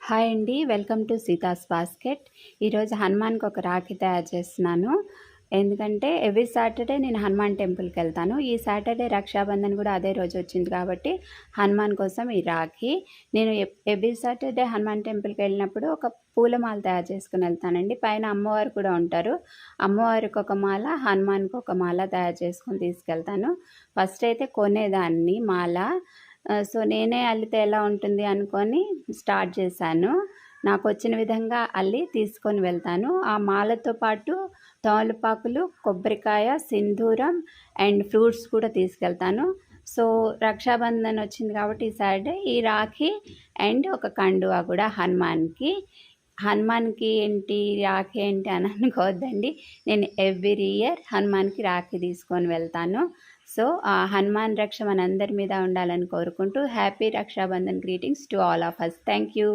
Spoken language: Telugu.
హాయ్ అండి. Welcome to Sita's basket. ఈరోజు హనుమాన్‌కి ఒక రాఖీ తయారు చేస్తున్నాను. ఎందుకంటే ఎవ్రీ సాటర్‌డే నేను హనుమాన్ టెంపుల్‌కెళ్తాను. ఈ సాటర్‌డే రక్షాబంధన్ కూడా అదే రోజు వచ్చింది కాబట్టి హనుమాన్ కోసం ఈ రాఖీ. నేను ఎవ్రీ సాటర్‌డే హనుమాన్ టెంపుల్‌కెళ్ళినప్పుడు ఒక పూలమాల తయారు చేసుకొని వెళ్తానండి. పైన అమ్మవారు కూడా ఉంటారు. అమ్మవారికి ఒక మాల, హనుమాన్‌కి ఒక మాల తయారు చేసుకొని తీసుకెళ్తాను. ఫస్ట్ అయితే కొనేదాన్ని మాల. సో నేనే అల్లితే ఎలా ఉంటుంది అనుకొని స్టార్ట్ చేశాను. నాకు వచ్చిన విధంగా అల్లి తీసుకొని వెళ్తాను. ఆ మాలతో పాటు తమలపాకులు, కొబ్బరికాయ, సింధూరం అండ్ ఫ్రూట్స్ కూడా తీసుకెళ్తాను. సో రక్షాబంధన్ వచ్చింది కాబట్టి ఈ సాటర్డే ఈ రాఖీ అండ్ ఒక కండువా కూడా హనుమాన్కి ఏంటి రాఖీ ఏంటి అని అనుకోవద్దండి. నేను ఎవ్రీ ఇయర్ హనుమాన్కి రాఖీ తీసుకొని వెళ్తాను. సో ఆ హనుమాన్ రక్ష మనందరి మీద ఉండాలని కోరుకుంటూ happy Rakshabandhan greetings to all of us. Thank you.